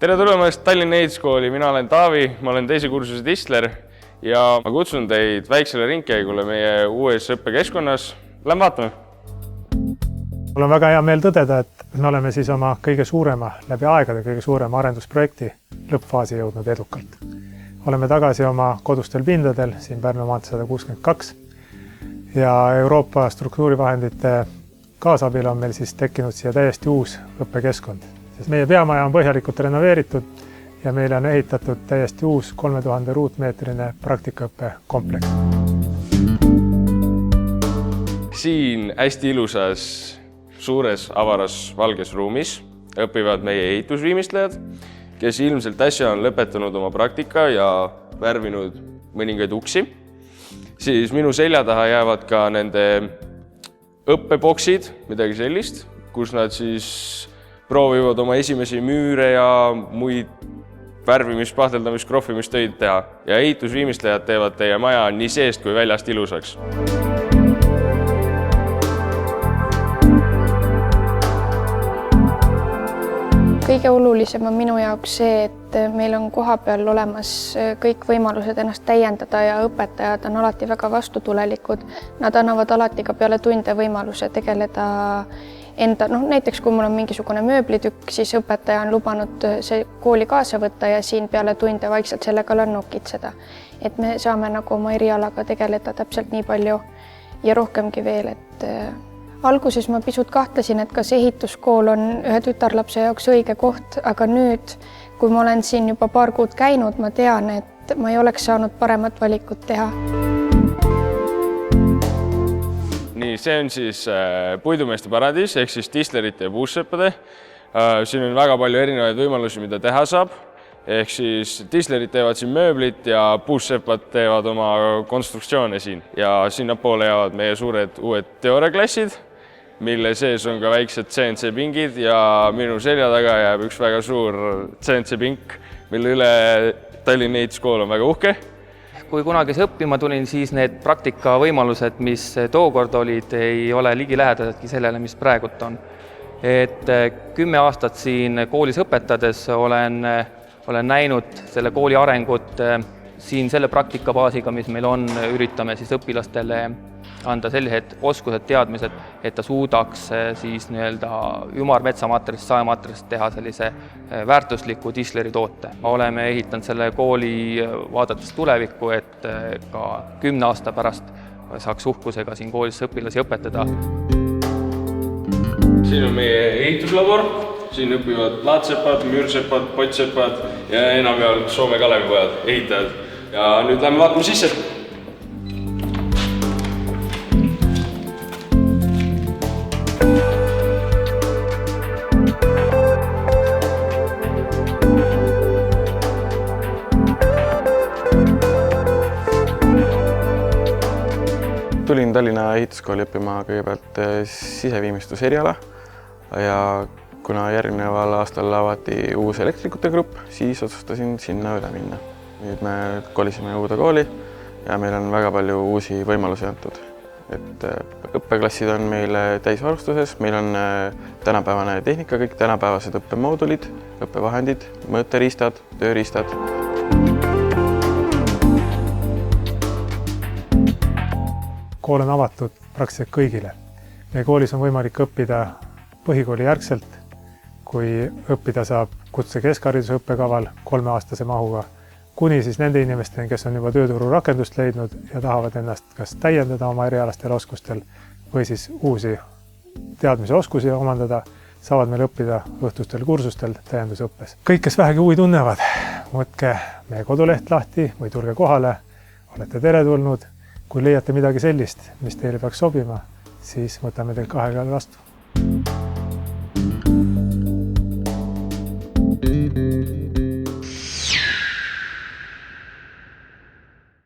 Tere tulemast Tallinna Ehituskooli, mina olen Taavi, ma olen teise kursuse distler ja ma kutsun teid väiksele ringkäigule meie uues õppekeskkonnas. Lähme vaatame! Mul on väga hea meel tõdeda, et me oleme siis oma kõige suurema, läbi aegade kõige suurema arendusprojekti lõppfaasi jõudnud edukalt. Oleme tagasi oma kodustel pindadel, siin Pärnu maantee 162 ja Euroopa struktuurivahendite kaasabil on meil siis tekkinud siia täiesti uus õppekeskkond. Meie peamaja on põhjalikult renoveeritud ja meile on ehitatud täiesti uus 3000 ruutmeetrine praktikaõppe kompleks. Siin hästi ilusas, suures, avaras, valges ruumis õpivad meie ehitusviimistlejad, kes ilmselt äsja on lõpetanud oma praktika ja värvinud mõningaid uksi. Siis minu selja taha jäävad ka nende õppeboksid, midagi sellist, kus nad siis proovivad oma esimesi müüre ja muid värvimis-, pahteldamist, krohvimistöid teha. Ja ehitusviimistlejad teevad teie maja nii seest kui väljast ilusaks. Kõige olulisem on minu jaoks see, et meil on kohapeal olemas kõik võimalused ennast täiendada ja õpetajad on alati väga vastutulelikud. Nad annavad alati ka peale tunde võimaluse tegeleda enda, näiteks kui mul on mingisugune mööblitükk, siis õpetaja on lubanud see kooli kaasa võtta ja siin peale tunde vaikselt selle kallal nokitseda. Et me saame nagu oma erialaga tegeleda täpselt nii palju ja rohkemgi veel, et alguses ma pisut kahtlesin, et kas ehituskool on ühe tütarlapse jaoks õige koht, aga nüüd, kui ma olen siin juba paar kuud käinud, ma tean, et ma ei oleks saanud paremat valikut teha. Nii, see on siis puidumeeste paradiis, ehk siis distlerite ja puusseppade. Siin on väga palju erinevaid võimalusi, mida teha saab. Ehk siis distlerid teevad siin mööblit ja puusseppad teevad oma konstruktsioone siin. Ja sinnapoole jäävad meie suured uued teooriaklassid, mille sees on ka väiksed CNC-pingid ja minu selja taga jääb üks väga suur CNC-pink, mille üle Tallinna Ehituskool on väga uhke. Kui kunagi õppima tulin, siis need praktikavõimalused, mis tookord olid, ei ole ligilähedasedki sellele, mis praegult on. Et 10 aastat siin koolis õpetades olen näinud selle kooli arengut siin selle praktikabaasiga, mis meil on, üritame siis õpilastele anda sellised oskused, teadmised, et ta suudaks siis ümarmetsamaterjalist, saematerjalist teha sellise väärtusliku distleri toote. Oleme ehitanud selle kooli vaadates tulevikku, et ka 10 aasta pärast saaks uhkusega siin koolis õpilasi õpetada. Siin on meie ehituslabor, siin õpivad laatsepad, müürseppad, potseppad ja enamjaolt Soome Kalevipojad, ehitajad. Ja nüüd lähme vaatame sisse. Tulin Tallinna Ehituskooli õppima kõigepealt siseviimistuse-eriala ja kuna järgneval aastal avati uus elektrikute grupp, siis otsustasin sinna üle minna. Nüüd me kolisime uude kooli ja meil on väga palju uusi võimalusi antud. Et õppeklassid on meil täisvarustuses, meil on tänapäevane tehnika, kõik tänapäevased õppemoodulid, õppevahendid, mõõteriistad, tööriistad. Kool on avatud praktiliselt kõigile. Meie koolis on võimalik õppida põhikooli järgselt, kui õppida saab kutse keskhariduse õppekaval 3-aastase mahuga, kuni siis nende inimesteni, kes on juba tööturu rakendust leidnud ja tahavad ennast kas täiendada oma erialastel oskustel või siis uusi teadmise oskusi omandada, saavad meil õppida õhtustel kursustel täiendusõppes. Kõik, kes vähegi huvi tunnevad, võtke meie koduleht lahti või tulge kohale, olete teretulnud. Kui leiate midagi sellist, mis teile peaks sobima, siis võtame teil 2 käel vastu.